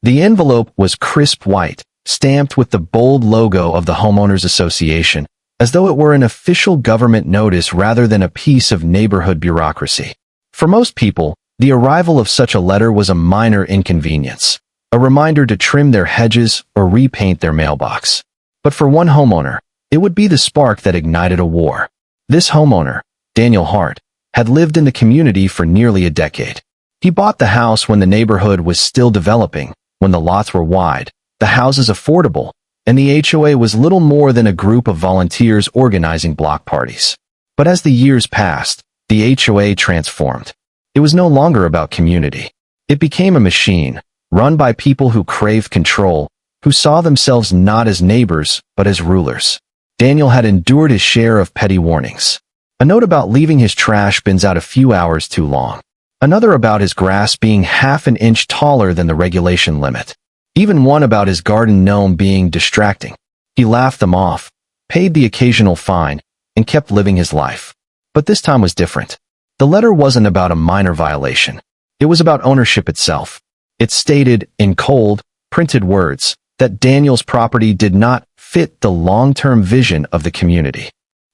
The envelope was crisp white, stamped with the bold logo of the Homeowners Association, as though it were an official government notice rather than a piece of neighborhood bureaucracy. For most people, the arrival of such a letter was a minor inconvenience, a reminder to trim their hedges or repaint their mailbox. But for one homeowner, it would be the spark that ignited a war. This homeowner, Daniel Hart, had lived in the community for nearly a decade. He bought the house when the neighborhood was still developing, when the lots were wide, the houses affordable, and the HOA was little more than a group of volunteers organizing block parties. But as the years passed, the HOA transformed. It was no longer about community. It became a machine, run by people who craved control, who saw themselves not as neighbors, but as rulers. Daniel had endured his share of petty warnings. A note about leaving his trash bins out a few hours too long. Another about his grass being half an inch taller than the regulation limit. Even one about his garden gnome being distracting. He laughed them off, paid the occasional fine, and kept living his life. But this time was different. The letter wasn't about a minor violation. It was about ownership itself. It stated, in cold, printed words, that Daniel's property did not fit the long-term vision of the community.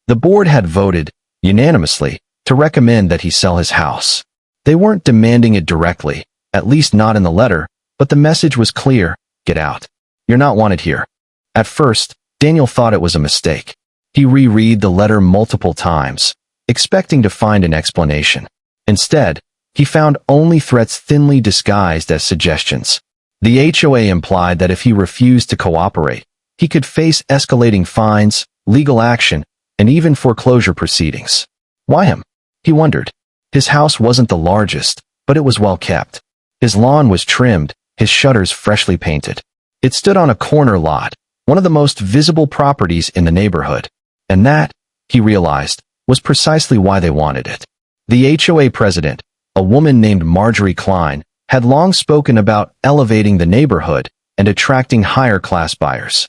The board had voted, unanimously, to recommend that he sell his house. They weren't demanding it directly, at least not in the letter, but the message was clear: get out. You're not wanted here. At first, Daniel thought it was a mistake. He reread the letter multiple times, expecting to find an explanation. Instead, he found only threats thinly disguised as suggestions. The HOA implied that if he refused to cooperate, he could face escalating fines, legal action, and even foreclosure proceedings. Why him? He wondered. His house wasn't the largest, but it was well kept. His lawn was trimmed, his shutters freshly painted. It stood on a corner lot, one of the most visible properties in the neighborhood. And that, he realized, was precisely why they wanted it. The HOA president, a woman named Marjorie Klein, had long spoken about elevating the neighborhood and attracting higher-class buyers.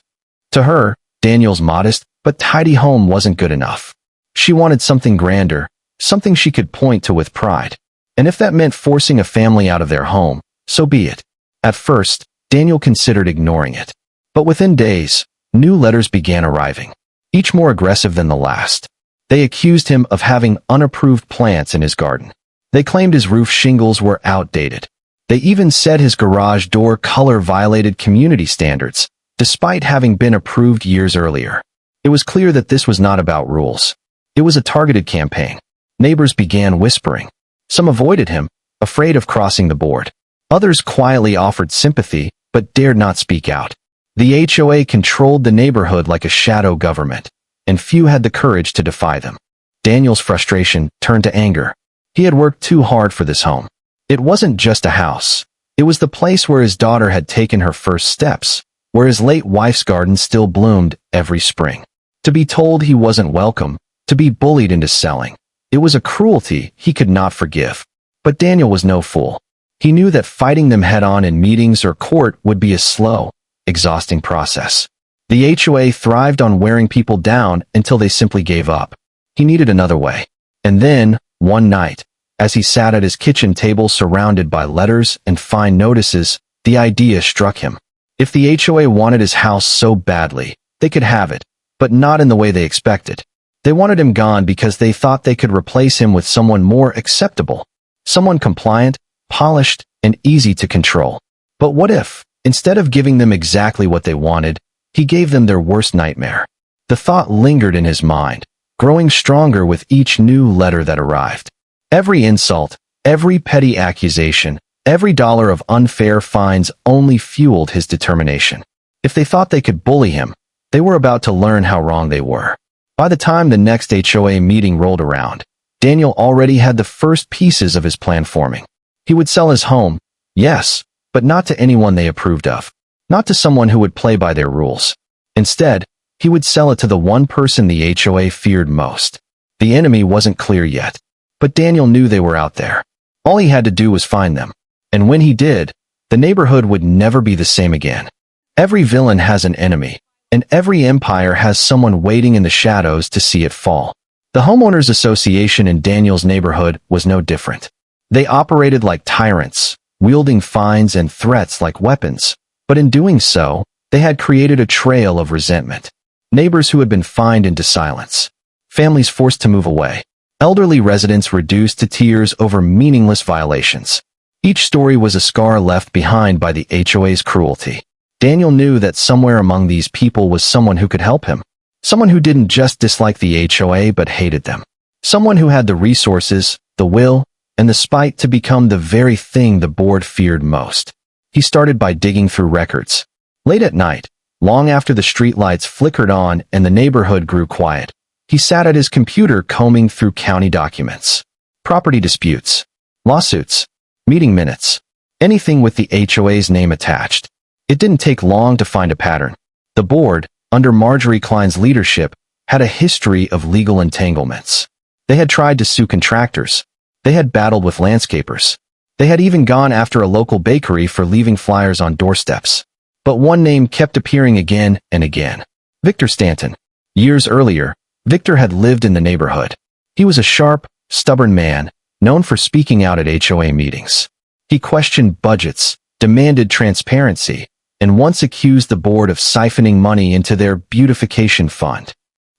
To her, Daniel's modest but tidy home wasn't good enough. She wanted something grander, something she could point to with pride. And if that meant forcing a family out of their home, so be it. At first, Daniel considered ignoring it. But within days, new letters began arriving, each more aggressive than the last. They accused him of having unapproved plants in his garden. They claimed his roof shingles were outdated. They even said his garage door color violated community standards, despite having been approved years earlier. It was clear that this was not about rules. It was a targeted campaign. Neighbors began whispering. Some avoided him, afraid of crossing the board. Others quietly offered sympathy, but dared not speak out. The HOA controlled the neighborhood like a shadow government, and few had the courage to defy them. Daniel's frustration turned to anger. He had worked too hard for this home. It wasn't just a house. It was the place where his daughter had taken her first steps, where his late wife's garden still bloomed every spring. To be told he wasn't welcome, to be bullied into selling, it was a cruelty he could not forgive. But Daniel was no fool. He knew that fighting them head-on in meetings or court would be a slow, exhausting process. The HOA thrived on wearing people down until they simply gave up. He needed another way. And then, one night, as he sat at his kitchen table surrounded by letters and fine notices, the idea struck him. If the HOA wanted his house so badly, they could have it, but not in the way they expected. They wanted him gone because they thought they could replace him with someone more acceptable, someone compliant, polished, and easy to control. But what if, instead of giving them exactly what they wanted, he gave them their worst nightmare? The thought lingered in his mind, growing stronger with each new letter that arrived. Every insult, every petty accusation, every dollar of unfair fines only fueled his determination. If they thought they could bully him, they were about to learn how wrong they were. By the time the next HOA meeting rolled around, Daniel already had the first pieces of his plan forming. He would sell his home, yes, but not to anyone they approved of, not to someone who would play by their rules. Instead, he would sell it to the one person the HOA feared most. The enemy wasn't clear yet, but Daniel knew they were out there. All he had to do was find them. And when he did, the neighborhood would never be the same again. Every villain has an enemy, and every empire has someone waiting in the shadows to see it fall. The Homeowners Association in Daniel's neighborhood was no different. They operated like tyrants, wielding fines and threats like weapons. But in doing so, they had created a trail of resentment. Neighbors who had been fined into silence. Families forced to move away. Elderly residents reduced to tears over meaningless violations. Each story was a scar left behind by the HOA's cruelty. Daniel knew that somewhere among these people was someone who could help him. Someone who didn't just dislike the HOA but hated them. Someone who had the resources, the will, and the spite to become the very thing the board feared most. He started by digging through records. Late at night, long after the streetlights flickered on and the neighborhood grew quiet, he sat at his computer combing through county documents. Property disputes, lawsuits, meeting minutes, anything with the HOA's name attached. It didn't take long to find a pattern. The board, under Marjorie Klein's leadership, had a history of legal entanglements. They had tried to sue contractors. They had battled with landscapers. They had even gone after a local bakery for leaving flyers on doorsteps. But one name kept appearing again and again. Victor Stanton. Years earlier, Victor had lived in the neighborhood. He was a sharp, stubborn man, known for speaking out at HOA meetings. He questioned budgets, demanded transparency, and once accused the board of siphoning money into their beautification fund.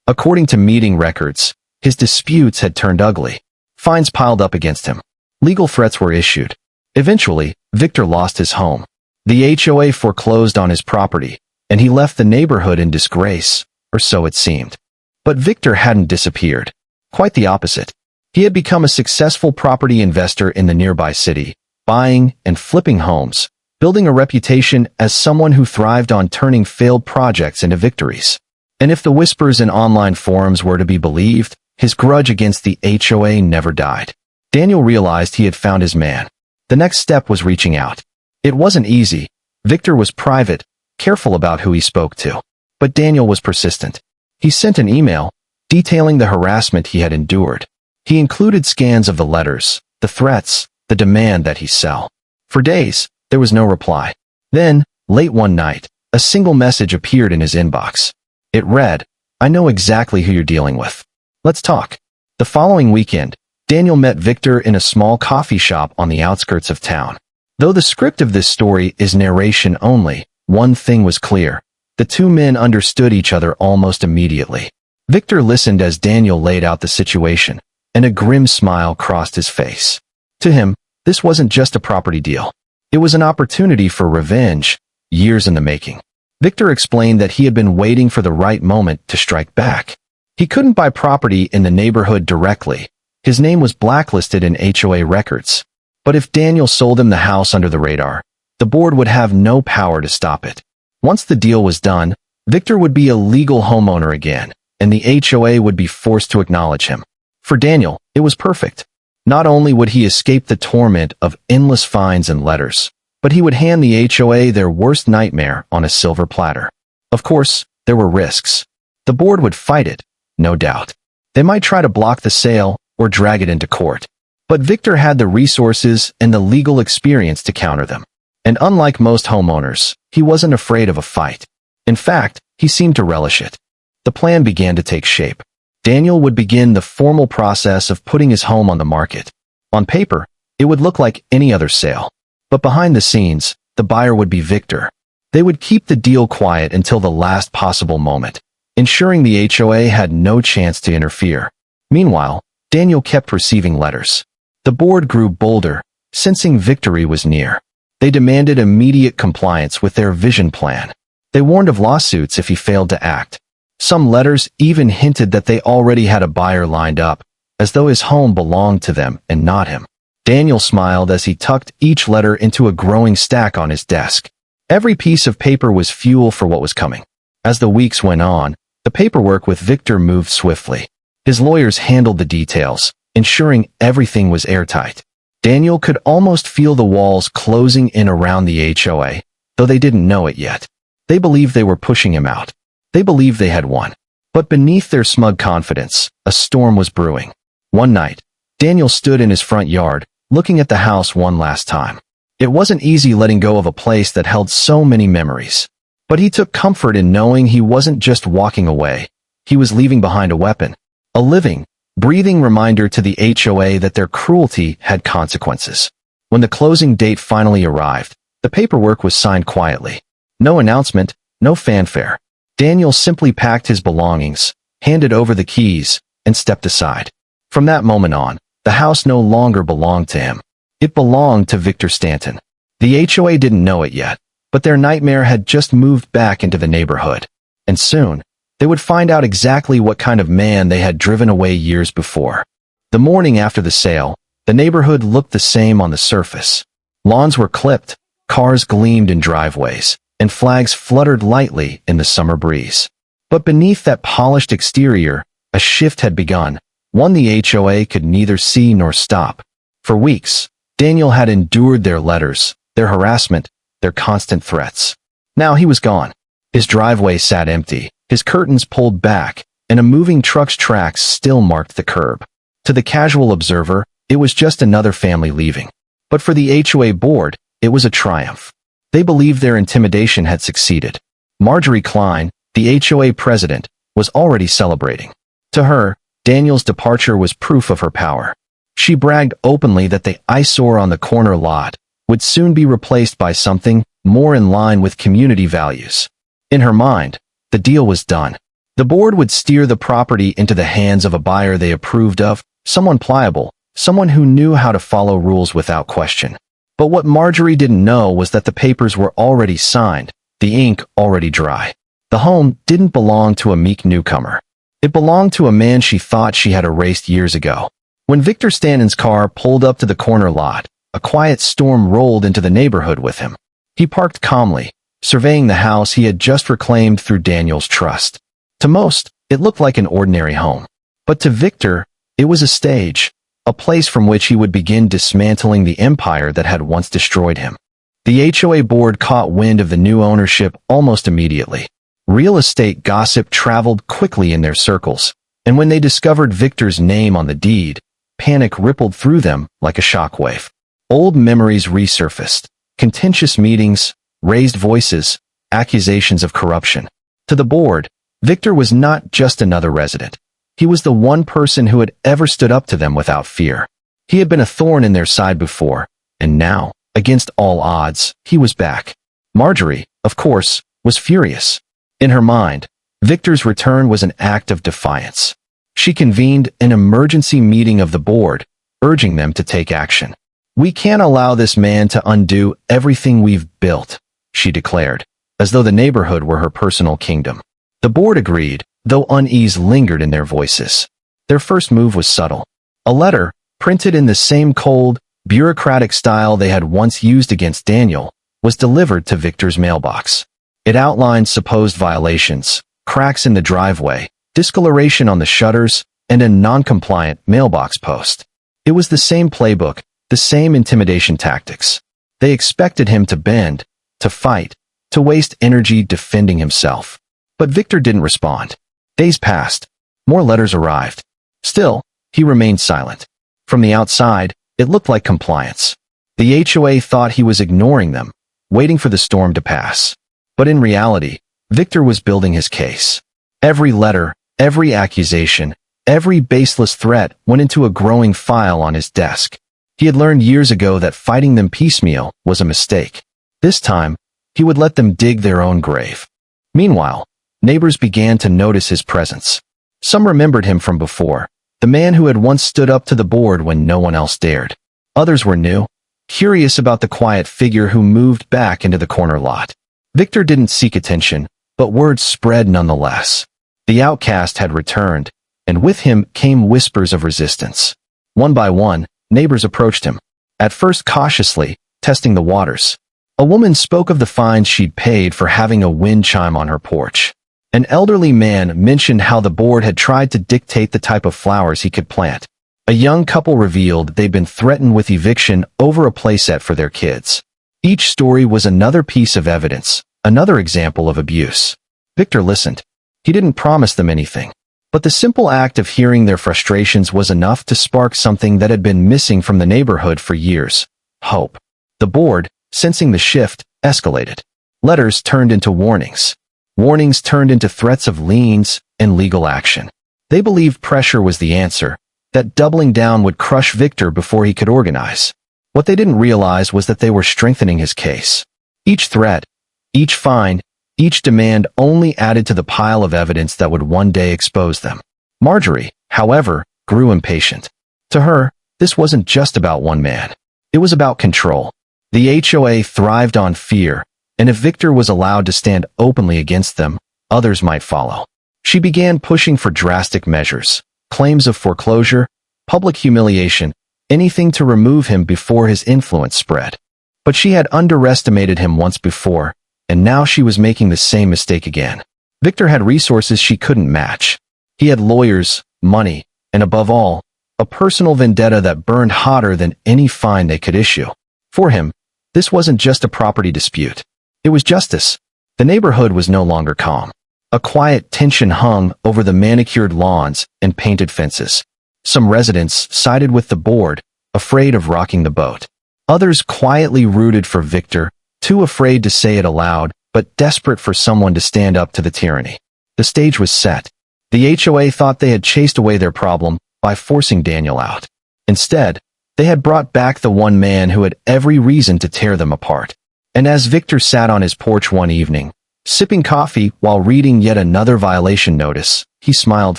According to meeting records, his disputes had turned ugly. Fines piled up against him. Legal threats were issued. Eventually, Victor lost his home. The HOA foreclosed on his property, and he left the neighborhood in disgrace, or so it seemed. But Victor hadn't disappeared. Quite the opposite. He had become a successful property investor in the nearby city, buying and flipping homes, building a reputation as someone who thrived on turning failed projects into victories. And if the whispers in online forums were to be believed, his grudge against the HOA never died. Daniel realized he had found his man. The next step was reaching out. It wasn't easy. Victor was private, careful about who he spoke to. But Daniel was persistent. He sent an email, detailing the harassment he had endured. He included scans of the letters, the threats, the demand that he sell. For days, there was no reply. Then, late one night, a single message appeared in his inbox. It read, "I know exactly who you're dealing with. Let's talk." The following weekend, Daniel met Victor in a small coffee shop on the outskirts of town. Though the script of this story is narration only, one thing was clear. The two men understood each other almost immediately. Victor listened as Daniel laid out the situation, and a grim smile crossed his face. To him, this wasn't just a property deal. It was an opportunity for revenge, years in the making. Victor explained that he had been waiting for the right moment to strike back. He couldn't buy property in the neighborhood directly. His name was blacklisted in HOA records. But if Daniel sold him the house under the radar, the board would have no power to stop it. Once the deal was done, Victor would be a legal homeowner again, and the HOA would be forced to acknowledge him. For Daniel, it was perfect. Not only would he escape the torment of endless fines and letters, but he would hand the HOA their worst nightmare on a silver platter. Of course, there were risks. The board would fight it, no doubt. They might try to block the sale or drag it into court. But Victor had the resources and the legal experience to counter them. And unlike most homeowners, he wasn't afraid of a fight. In fact, he seemed to relish it. The plan began to take shape. Daniel would begin the formal process of putting his home on the market. On paper, it would look like any other sale. But behind the scenes, the buyer would be Victor. They would keep the deal quiet until the last possible moment, ensuring the HOA had no chance to interfere. Meanwhile, Daniel kept receiving letters. The board grew bolder, sensing victory was near. They demanded immediate compliance with their vision plan. They warned of lawsuits if he failed to act. Some letters even hinted that they already had a buyer lined up, as though his home belonged to them and not him. Daniel smiled as he tucked each letter into a growing stack on his desk. Every piece of paper was fuel for what was coming. As the weeks went on, the paperwork with Victor moved swiftly. His lawyers handled the details, ensuring everything was airtight. Daniel could almost feel the walls closing in around the HOA, though they didn't know it yet. They believed they were pushing him out. They believed they had won. But beneath their smug confidence, a storm was brewing. One night, Daniel stood in his front yard, looking at the house one last time. It wasn't easy letting go of a place that held so many memories. But he took comfort in knowing he wasn't just walking away. He was leaving behind a weapon. A living, breathing reminder to the HOA that their cruelty had consequences. When the closing date finally arrived, the paperwork was signed quietly. No announcement, no fanfare. Daniel simply packed his belongings, handed over the keys, and stepped aside. From that moment on, the house no longer belonged to him. It belonged to Victor Stanton. The HOA didn't know it yet, but their nightmare had just moved back into the neighborhood. And soon, they would find out exactly what kind of man they had driven away years before. The morning after the sale, the neighborhood looked the same on the surface. Lawns were clipped, cars gleamed in driveways, and flags fluttered lightly in the summer breeze. But beneath that polished exterior, a shift had begun, one the HOA could neither see nor stop. For weeks, Daniel had endured their letters, their harassment, their constant threats. Now he was gone. His driveway sat empty, his curtains pulled back, and a moving truck's tracks still marked the curb. To the casual observer, it was just another family leaving. But for the HOA board, it was a triumph. They believed their intimidation had succeeded. Marjorie Klein, the HOA president, was already celebrating. To her, Daniel's departure was proof of her power. She bragged openly that the eyesore on the corner lot would soon be replaced by something more in line with community values. In her mind, the deal was done. The board would steer the property into the hands of a buyer they approved of, someone pliable, someone who knew how to follow rules without question. But what Marjorie didn't know was that the papers were already signed, the ink already dry. The home didn't belong to a meek newcomer. It belonged to a man she thought she had erased years ago. When Victor Stanton's car pulled up to the corner lot, a quiet storm rolled into the neighborhood with him. He parked calmly, surveying the house he had just reclaimed through Daniel's trust. To most, it looked like an ordinary home. But to Victor, it was a stage, a place from which he would begin dismantling the empire that had once destroyed him. The HOA board caught wind of the new ownership almost immediately. Real estate gossip traveled quickly in their circles, and when they discovered Victor's name on the deed, panic rippled through them like a shockwave. Old memories resurfaced, contentious meetings, raised voices, accusations of corruption. To the board, Victor was not just another resident. He was the one person who had ever stood up to them without fear. He had been a thorn in their side before, and now, against all odds, he was back. Marjorie, of course, was furious. In her mind, Victor's return was an act of defiance. She convened an emergency meeting of the board, urging them to take action. "We can't allow this man to undo everything we've built," she declared, as though the neighborhood were her personal kingdom. The board agreed, though unease lingered in their voices. Their first move was subtle. A letter, printed in the same cold, bureaucratic style they had once used against Daniel, was delivered to Victor's mailbox. It outlined supposed violations, cracks in the driveway, discoloration on the shutters, and a non-compliant mailbox post. It was the same playbook, the same intimidation tactics. They expected him to bend, to fight, to waste energy defending himself. But Victor didn't respond. Days passed. More letters arrived. Still, he remained silent. From the outside, it looked like compliance. The HOA thought he was ignoring them, waiting for the storm to pass. But in reality, Victor was building his case. Every letter, every accusation, every baseless threat went into a growing file on his desk. He had learned years ago that fighting them piecemeal was a mistake. This time, he would let them dig their own grave. Meanwhile, neighbors began to notice his presence. Some remembered him from before, the man who had once stood up to the board when no one else dared. Others were new, curious about the quiet figure who moved back into the corner lot. Victor didn't seek attention, but word spread nonetheless. The outcast had returned, and with him came whispers of resistance. One by one, neighbors approached him, at first cautiously, testing the waters. A woman spoke of the fines she'd paid for having a wind chime on her porch. An elderly man mentioned how the board had tried to dictate the type of flowers he could plant. A young couple revealed they'd been threatened with eviction over a playset for their kids. Each story was another piece of evidence, another example of abuse. Victor listened. He didn't promise them anything. But the simple act of hearing their frustrations was enough to spark something that had been missing from the neighborhood for years: hope. The board, sensing the shift, escalated. Letters turned into warnings. Warnings turned into threats of liens and legal action. They believed pressure was the answer, that doubling down would crush Victor before he could organize. What they didn't realize was that they were strengthening his case. Each threat, each fine, each demand only added to the pile of evidence that would one day expose them. Marjorie, however, grew impatient. To her, this wasn't just about one man. It was about control. The HOA thrived on fear, and if Victor was allowed to stand openly against them, others might follow. She began pushing for drastic measures, claims of foreclosure, public humiliation, anything to remove him before his influence spread. But she had underestimated him once before, and now she was making the same mistake again. Victor had resources she couldn't match. He had lawyers, money, and above all, a personal vendetta that burned hotter than any fine they could issue. For him, this wasn't just a property dispute. It was justice. The neighborhood was no longer calm. A quiet tension hung over the manicured lawns and painted fences. Some residents sided with the board, afraid of rocking the boat. Others quietly rooted for Victor, too afraid to say it aloud, but desperate for someone to stand up to the tyranny. The stage was set. The HOA thought they had chased away their problem by forcing Daniel out. Instead, they had brought back the one man who had every reason to tear them apart. And as Victor sat on his porch one evening, sipping coffee while reading yet another violation notice, he smiled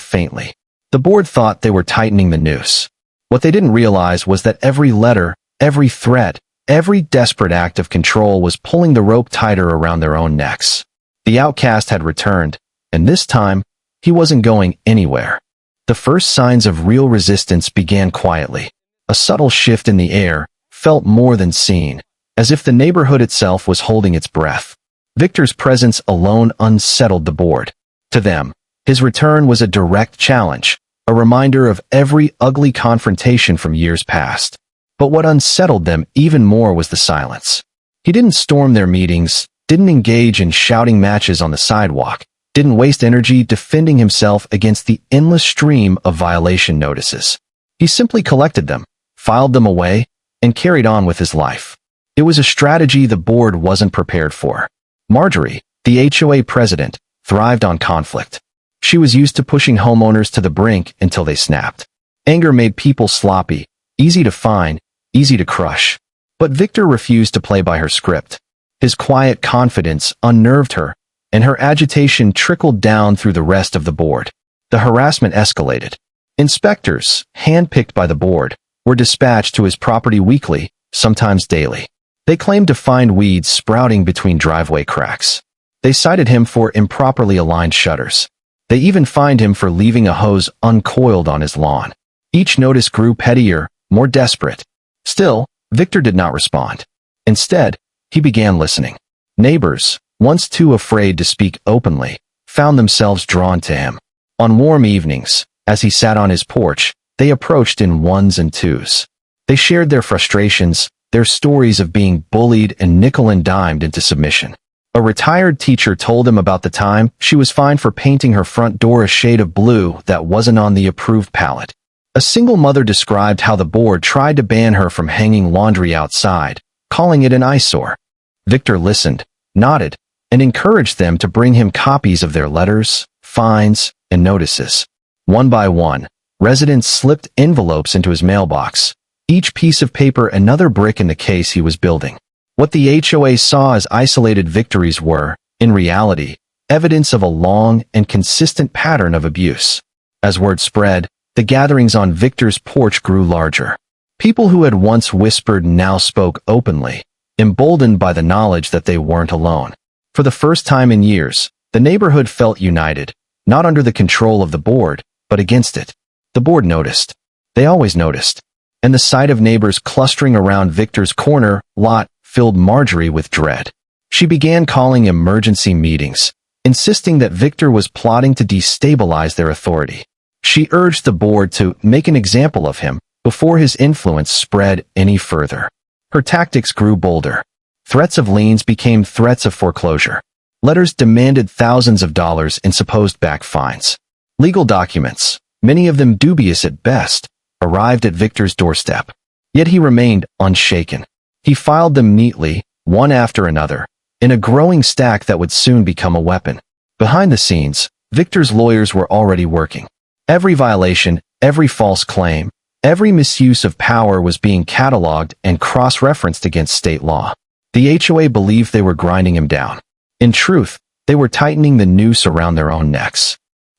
faintly. The board thought they were tightening the noose. What they didn't realize was that every letter, every threat, every desperate act of control was pulling the rope tighter around their own necks. The outcast had returned, and this time, he wasn't going anywhere. The first signs of real resistance began quietly. A subtle shift in the air, felt more than seen, as if the neighborhood itself was holding its breath. Victor's presence alone unsettled the board. To them, his return was a direct challenge, a reminder of every ugly confrontation from years past. But what unsettled them even more was the silence. He didn't storm their meetings, didn't engage in shouting matches on the sidewalk, didn't waste energy defending himself against the endless stream of violation notices. He simply collected them, filed them away, and carried on with his life. It was a strategy the board wasn't prepared for. Marjorie, the HOA president, thrived on conflict. She was used to pushing homeowners to the brink until they snapped. Anger made people sloppy, easy to find, easy to crush. But Victor refused to play by her script. His quiet confidence unnerved her, and her agitation trickled down through the rest of the board. The harassment escalated. Inspectors, handpicked by the board, were dispatched to his property weekly, sometimes daily. They claimed to find weeds sprouting between driveway cracks. They cited him for improperly aligned shutters. They even fined him for leaving a hose uncoiled on his lawn. Each notice grew pettier, more desperate. Still, Victor did not respond. Instead, he began listening. Neighbors, once too afraid to speak openly, found themselves drawn to him. On warm evenings, as he sat on his porch, they approached in ones and twos. They shared their frustrations, their stories of being bullied and nickel-and-dimed into submission. A retired teacher told him about the time she was fined for painting her front door a shade of blue that wasn't on the approved palette. A single mother described how the board tried to ban her from hanging laundry outside, calling it an eyesore. Victor listened, nodded, and encouraged them to bring him copies of their letters, fines, and notices. One by one, residents slipped envelopes into his mailbox, each piece of paper another brick in the case he was building. What the HOA saw as isolated victories were, in reality, evidence of a long and consistent pattern of abuse. As word spread, the gatherings on Victor's porch grew larger. People who had once whispered now spoke openly, emboldened by the knowledge that they weren't alone. For the first time in years, the neighborhood felt united, not under the control of the board, but against it. The board noticed. They always noticed. And the sight of neighbors clustering around Victor's corner lot filled Marjorie with dread. She began calling emergency meetings, insisting that Victor was plotting to destabilize their authority. She urged the board to make an example of him before his influence spread any further. Her tactics grew bolder. Threats of liens became threats of foreclosure. Letters demanded thousands of dollars in supposed back fines. Legal documents, many of them dubious at best, arrived at Victor's doorstep. Yet he remained unshaken. He filed them neatly, one after another, in a growing stack that would soon become a weapon. Behind the scenes, Victor's lawyers were already working. Every violation, every false claim, Every misuse of power was being cataloged and cross-referenced against state law. The HOA believed they were grinding him down. In truth, they were tightening the noose around their own necks.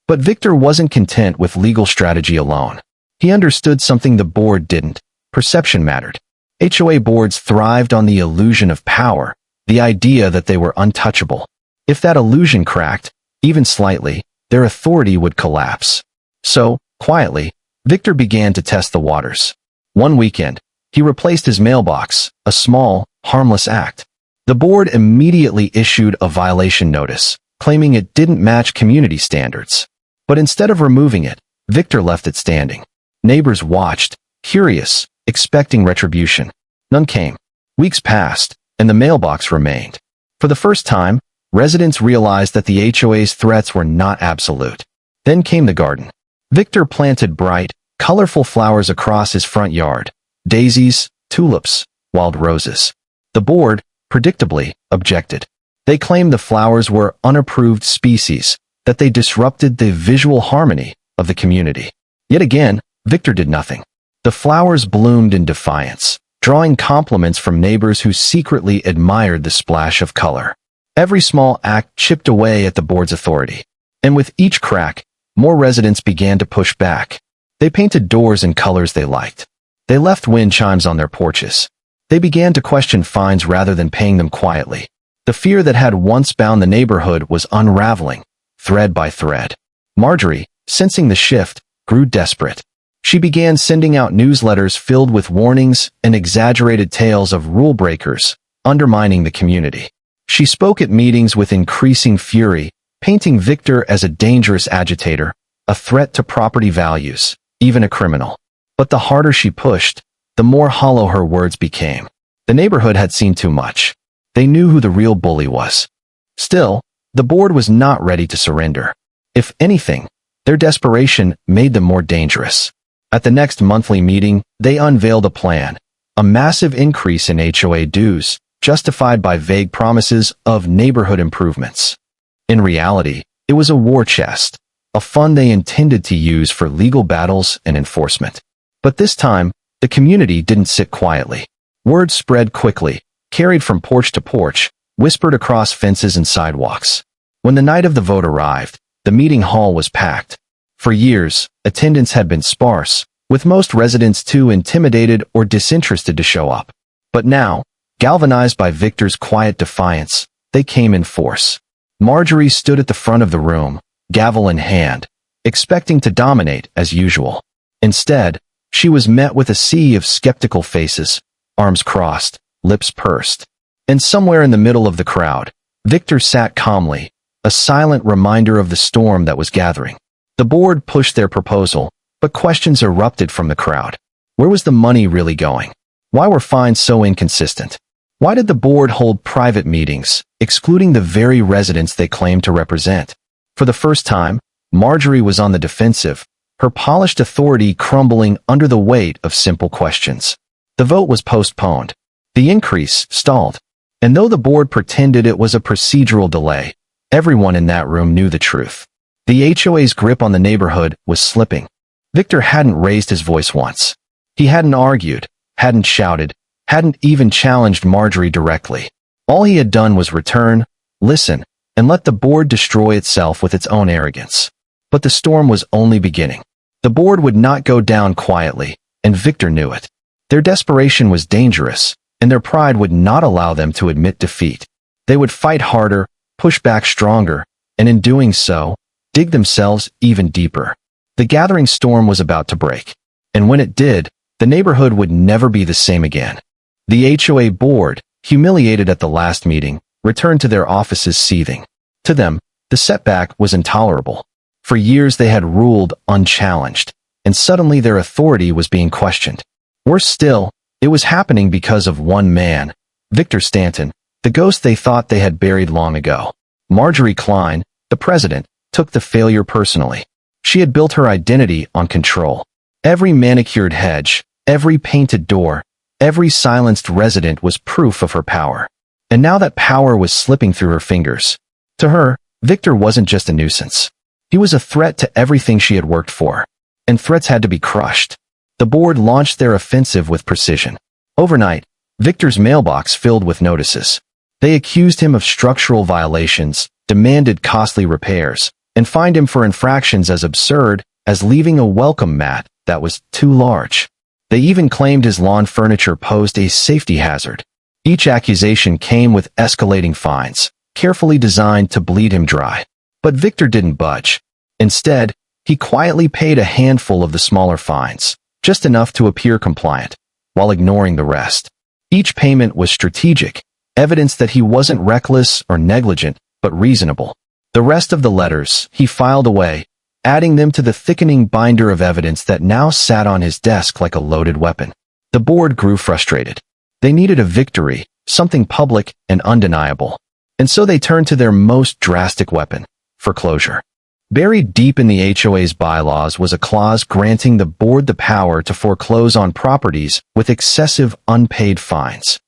But Victor wasn't content with legal strategy alone. He understood something the board didn't. Perception mattered. HOA boards thrived on the illusion of power, the idea that they were untouchable. If that illusion cracked, even slightly, their authority would collapse. So, quietly, Victor began to test the waters. One weekend, he replaced his mailbox, a small, harmless act. The board immediately issued a violation notice, claiming it didn't match community standards. But instead of removing it, Victor left it standing. Neighbors watched, curious, expecting retribution. None came. Weeks passed, and the mailbox remained. For the first time, residents realized that the HOA's threats were not absolute. Then came the garden. Victor planted bright, colorful flowers across his front yard. Daisies, tulips, wild roses. The board, predictably, objected. They claimed the flowers were unapproved species, that they disrupted the visual harmony of the community. Yet again, Victor did nothing. The flowers bloomed in defiance, drawing compliments from neighbors who secretly admired the splash of color. Every small act chipped away at the board's authority. And with each crack, more residents began to push back. They painted doors in colors they liked. They left wind chimes on their porches. They began to question fines rather than paying them quietly. The fear that had once bound the neighborhood was unraveling, thread by thread. Marjorie, sensing the shift, grew desperate. She began sending out newsletters filled with warnings and exaggerated tales of rule breakers, undermining the community. She spoke at meetings with increasing fury, painting Victor as a dangerous agitator, a threat to property values, even a criminal. But the harder she pushed, the more hollow her words became. The neighborhood had seen too much. They knew who the real bully was. Still, the board was not ready to surrender. If anything, their desperation made them more dangerous. At the next monthly meeting, they unveiled a plan, a massive increase in HOA dues, justified by vague promises of neighborhood improvements. In reality, it was a war chest, a fund they intended to use for legal battles and enforcement. But this time, the community didn't sit quietly. Word spread quickly, carried from porch to porch, whispered across fences and sidewalks. When the night of the vote arrived, the meeting hall was packed. For years, attendance had been sparse, with most residents too intimidated or disinterested to show up. But now, galvanized by Victor's quiet defiance, they came in force. Marjorie stood at the front of the room, gavel in hand, expecting to dominate as usual. Instead, she was met with a sea of skeptical faces, arms crossed, lips pursed. And somewhere in the middle of the crowd, Victor sat calmly, a silent reminder of the storm that was gathering. The board pushed their proposal, but questions erupted from the crowd. Where was the money really going? Why were fines so inconsistent? Why did the board hold private meetings, excluding the very residents they claimed to represent? For the first time, Marjorie was on the defensive, her polished authority crumbling under the weight of simple questions. The vote was postponed. The increase stalled. And though the board pretended it was a procedural delay, everyone in that room knew the truth. The HOA's grip on the neighborhood was slipping. Victor hadn't raised his voice once. He hadn't argued, hadn't shouted, hadn't even challenged Marjorie directly. All he had done was return, listen, and let the board destroy itself with its own arrogance. But the storm was only beginning. The board would not go down quietly, and Victor knew it. Their desperation was dangerous, and their pride would not allow them to admit defeat. They would fight harder, push back stronger, and in doing so, dig themselves even deeper. The gathering storm was about to break, and when it did, the neighborhood would never be the same again. The HOA board, humiliated at the last meeting, returned to their offices seething. To them, the setback was intolerable. For years they had ruled unchallenged, and suddenly their authority was being questioned. Worse still, it was happening because of one man, Victor Stanton, the ghost they thought they had buried long ago. Marjorie Klein, the president, took the failure personally. She had built her identity on control. Every manicured hedge, every painted door, every silenced resident was proof of her power. And now that power was slipping through her fingers. To her, Victor wasn't just a nuisance. He was a threat to everything she had worked for. And threats had to be crushed. The board launched their offensive with precision. Overnight, Victor's mailbox filled with notices. They accused him of structural violations, demanded costly repairs, and fined him for infractions as absurd as leaving a welcome mat that was too large. They even claimed his lawn furniture posed a safety hazard. Each accusation came with escalating fines, carefully designed to bleed him dry. But Victor didn't budge. Instead, he quietly paid a handful of the smaller fines, just enough to appear compliant, while ignoring the rest. Each payment was strategic, evidence that he wasn't reckless or negligent, but reasonable. The rest of the letters he filed away, adding them to the thickening binder of evidence that now sat on his desk like a loaded weapon. The board grew frustrated. They needed a victory, something public and undeniable. And so they turned to their most drastic weapon, foreclosure. Buried deep in the HOA's bylaws was a clause granting the board the power to foreclose on properties with excessive unpaid fines.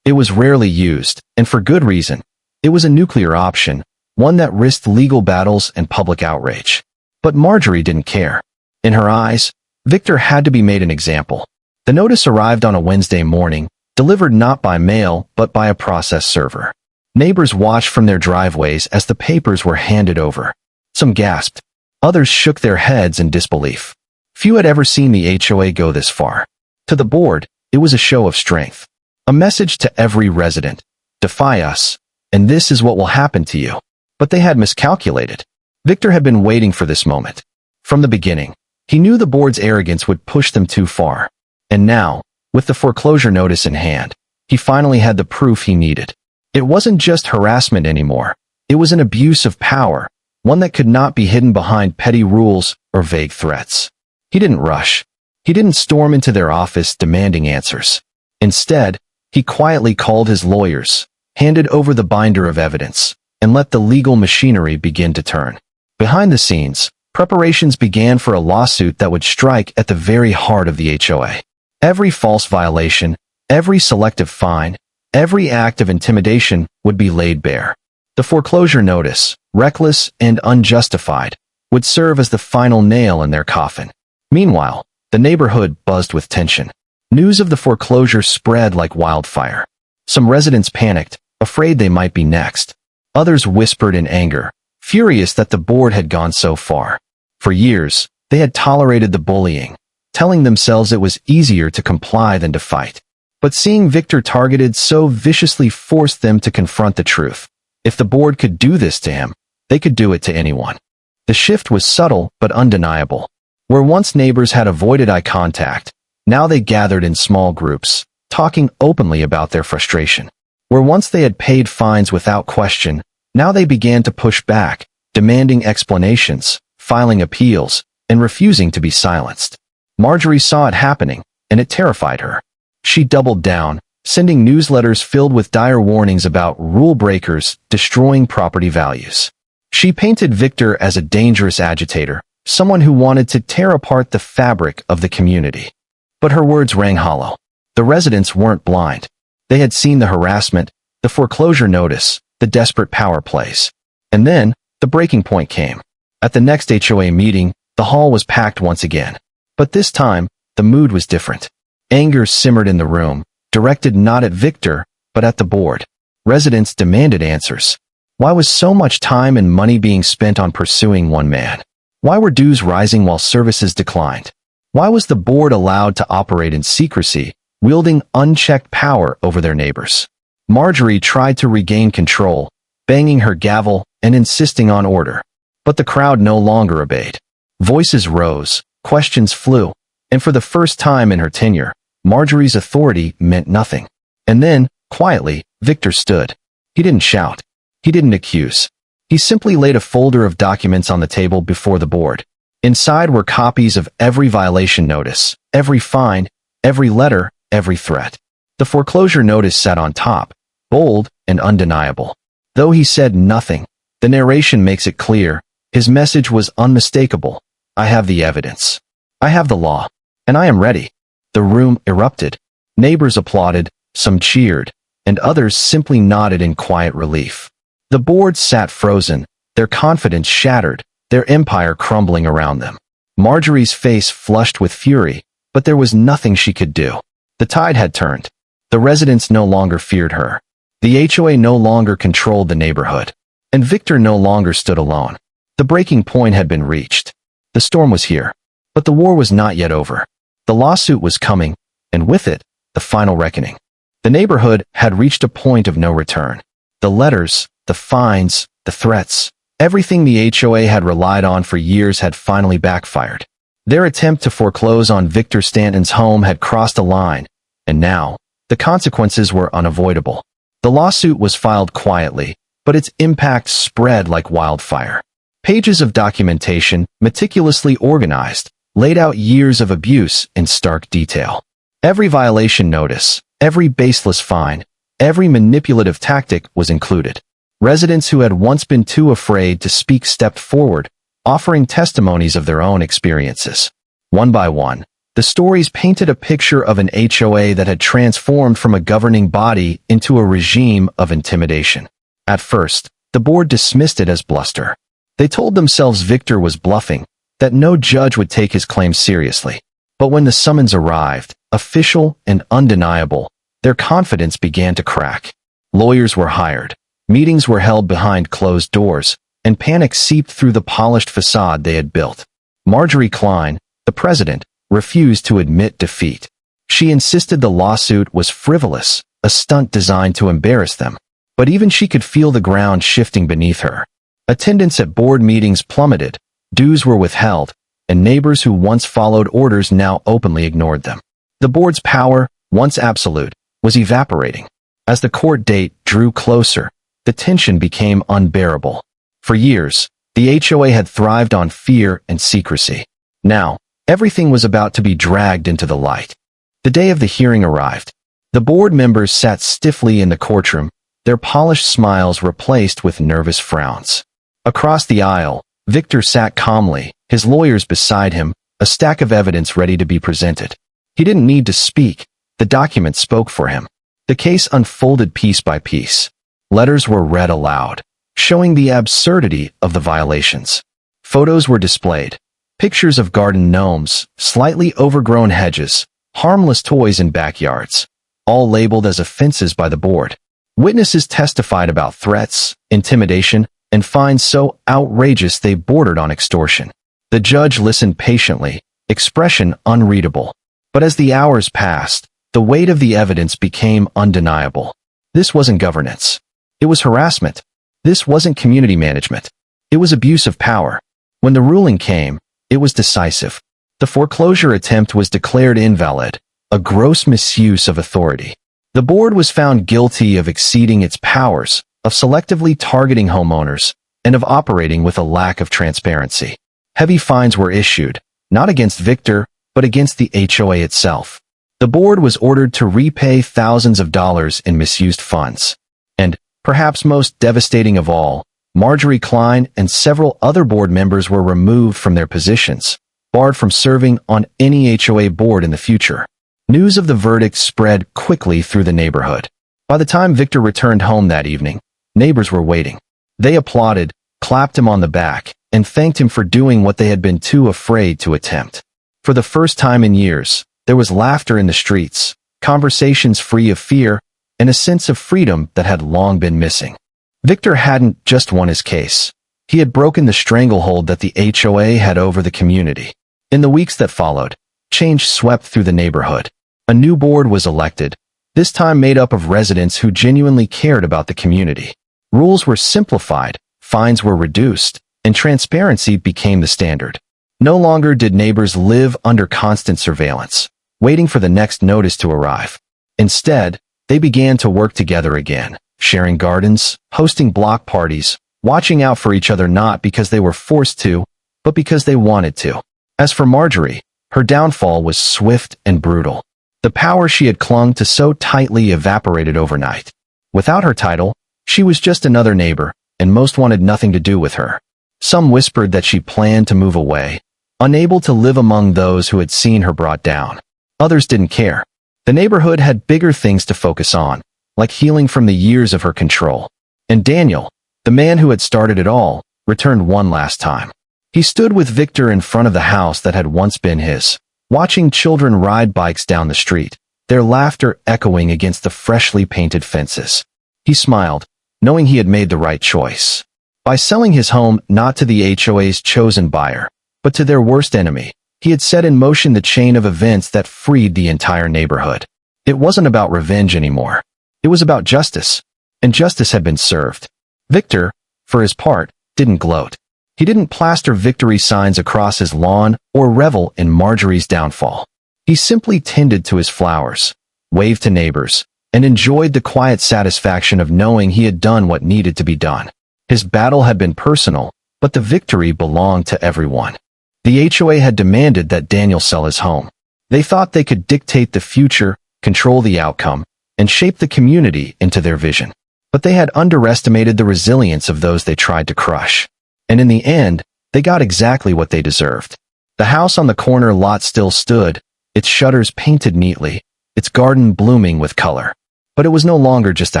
It was rarely used, and for good reason. It was a nuclear option, one that risked legal battles and public outrage. But Marjorie didn't care. In her eyes, Victor had to be made an example. The notice arrived on a Wednesday morning, delivered not by mail but by a process server. Neighbors watched from their driveways as the papers were handed over. Some gasped. Others shook their heads in disbelief. Few had ever seen the HOA go this far. To the board, it was a show of strength. A message to every resident. Defy us, and this is what will happen to you. But they had miscalculated. Victor had been waiting for this moment. From the beginning, he knew the board's arrogance would push them too far. And now, with the foreclosure notice in hand, he finally had the proof he needed. It wasn't just harassment anymore. It was an abuse of power, one that could not be hidden behind petty rules or vague threats. He didn't rush. He didn't storm into their office demanding answers. Instead, he quietly called his lawyers, handed over the binder of evidence, and let the legal machinery begin to turn. Behind the scenes, preparations began for a lawsuit that would strike at the very heart of the HOA. Every false violation, every selective fine, every act of intimidation would be laid bare. The foreclosure notice, reckless and unjustified, would serve as the final nail in their coffin. Meanwhile, the neighborhood buzzed with tension. News of the foreclosure spread like wildfire. Some residents panicked, afraid they might be next. Others whispered in anger, furious that the board had gone so far. For years, they had tolerated the bullying, telling themselves it was easier to comply than to fight. But seeing Victor targeted so viciously forced them to confront the truth. If the board could do this to him, they could do it to anyone. The shift was subtle but undeniable. Where once neighbors had avoided eye contact, now they gathered in small groups, talking openly about their frustration. Where once they had paid fines without question, now they began to push back, demanding explanations, filing appeals, and refusing to be silenced. Marjorie saw it happening, and it terrified her. She doubled down, sending newsletters filled with dire warnings about rule breakers destroying property values. She painted Victor as a dangerous agitator, someone who wanted to tear apart the fabric of the community. But her words rang hollow. The residents weren't blind. They had seen the harassment, the foreclosure notice, the desperate power plays. And then, the breaking point came. At the next HOA meeting, the hall was packed once again. But this time, the mood was different. Anger simmered in the room, directed not at Victor, but at the board. Residents demanded answers. Why was so much time and money being spent on pursuing one man? Why were dues rising while services declined? Why was the board allowed to operate in secrecy, wielding unchecked power over their neighbors? Marjorie tried to regain control, banging her gavel and insisting on order. But the crowd no longer obeyed. Voices rose, questions flew, and for the first time in her tenure, Marjorie's authority meant nothing. And then, quietly, Victor stood. He didn't shout. He didn't accuse. He simply laid a folder of documents on the table before the board. Inside were copies of every violation notice, every fine, every letter, every threat. The foreclosure notice sat on top, bold and undeniable. Though he said nothing, the narration makes it clear, his message was unmistakable. I have the evidence. I have the law. And I am ready. The room erupted. Neighbors applauded, some cheered, and others simply nodded in quiet relief. The board sat frozen, their confidence shattered, their empire crumbling around them. Marjorie's face flushed with fury, but there was nothing she could do. The tide had turned. The residents no longer feared her. The HOA no longer controlled the neighborhood. And Victor no longer stood alone. The breaking point had been reached. The storm was here. But the war was not yet over. The lawsuit was coming, and with it, the final reckoning. The neighborhood had reached a point of no return. The letters, the fines, the threats, everything the HOA had relied on for years had finally backfired. Their attempt to foreclose on Victor Stanton's home had crossed a line, and now, the consequences were unavoidable. The lawsuit was filed quietly, but its impact spread like wildfire. Pages of documentation, meticulously organized, laid out years of abuse in stark detail. Every violation notice, every baseless fine, every manipulative tactic was included. Residents who had once been too afraid to speak stepped forward, offering testimonies of their own experiences. One by one, the stories painted a picture of an HOA that had transformed from a governing body into a regime of intimidation. At first, the board dismissed it as bluster. They told themselves Victor was bluffing, that no judge would take his claims seriously. But when the summons arrived, official and undeniable, their confidence began to crack. Lawyers were hired, meetings were held behind closed doors, and panic seeped through the polished facade they had built. Marjorie Klein, the president, refused to admit defeat. She insisted the lawsuit was frivolous, a stunt designed to embarrass them. But even she could feel the ground shifting beneath her. Attendance at board meetings plummeted, dues were withheld, and neighbors who once followed orders now openly ignored them. The board's power, once absolute, was evaporating. As the court date drew closer, the tension became unbearable. For years, the HOA had thrived on fear and secrecy. Now, everything was about to be dragged into the light. The day of the hearing arrived. The board members sat stiffly in the courtroom, their polished smiles replaced with nervous frowns. Across the aisle, Victor sat calmly, his lawyers beside him, a stack of evidence ready to be presented. He didn't need to speak. The document spoke for him. The case unfolded piece by piece. Letters were read aloud, showing the absurdity of the violations. Photos were displayed. Pictures of garden gnomes, slightly overgrown hedges, harmless toys in backyards, all labeled as offenses by the board. Witnesses testified about threats, intimidation, and fines so outrageous they bordered on extortion. The judge listened patiently, expression unreadable. But as the hours passed, the weight of the evidence became undeniable. This wasn't governance. It was harassment. This wasn't community management. It was abuse of power. When the ruling came, it was decisive. The foreclosure attempt was declared invalid, a gross misuse of authority. The board was found guilty of exceeding its powers, of selectively targeting homeowners, and of operating with a lack of transparency. Heavy fines were issued, not against Victor, but against the HOA itself. The board was ordered to repay thousands of dollars in misused funds. And, perhaps most devastating of all, Marjorie Klein and several other board members were removed from their positions, barred from serving on any HOA board in the future. News of the verdict spread quickly through the neighborhood. By the time Victor returned home that evening, neighbors were waiting. They applauded, clapped him on the back, and thanked him for doing what they had been too afraid to attempt. For the first time in years, there was laughter in the streets, conversations free of fear, and a sense of freedom that had long been missing. Victor hadn't just won his case. He had broken the stranglehold that the HOA had over the community. In the weeks that followed, change swept through the neighborhood. A new board was elected, this time made up of residents who genuinely cared about the community. Rules were simplified, fines were reduced, and transparency became the standard. No longer did neighbors live under constant surveillance, waiting for the next notice to arrive. Instead, they began to work together again, sharing gardens, hosting block parties, watching out for each other not because they were forced to, but because they wanted to. As for Marjorie, her downfall was swift and brutal. The power she had clung to so tightly evaporated overnight. Without her title, she was just another neighbor, and most wanted nothing to do with her. Some whispered that she planned to move away, unable to live among those who had seen her brought down. Others didn't care. The neighborhood had bigger things to focus on, like healing from the years of her control. And Daniel, the man who had started it all, returned one last time. He stood with Victor in front of the house that had once been his. watching children ride bikes down the street, their laughter echoing against the freshly painted fences. He smiled, knowing he had made the right choice. By selling his home not to the HOA's chosen buyer, but to their worst enemy, he had set in motion the chain of events that freed the entire neighborhood. It wasn't about revenge anymore. It was about justice, and justice had been served. Victor, for his part, didn't gloat. He didn't plaster victory signs across his lawn or revel in Marjorie's downfall. He simply tended to his flowers, waved to neighbors, and enjoyed the quiet satisfaction of knowing he had done what needed to be done. His battle had been personal, but the victory belonged to everyone. The HOA had demanded that Daniel sell his home. They thought they could dictate the future, control the outcome, and shape the community into their vision. But they had underestimated the resilience of those they tried to crush. And in the end, they got exactly what they deserved. The house on the corner lot still stood, its shutters painted neatly, its garden blooming with color. But it was no longer just a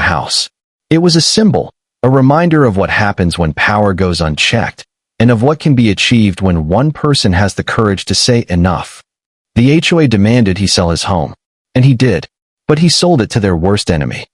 house. It was a symbol, a reminder of what happens when power goes unchecked, and of what can be achieved when one person has the courage to say enough. The HOA demanded he sell his home. And he did. But he sold it to their worst enemy.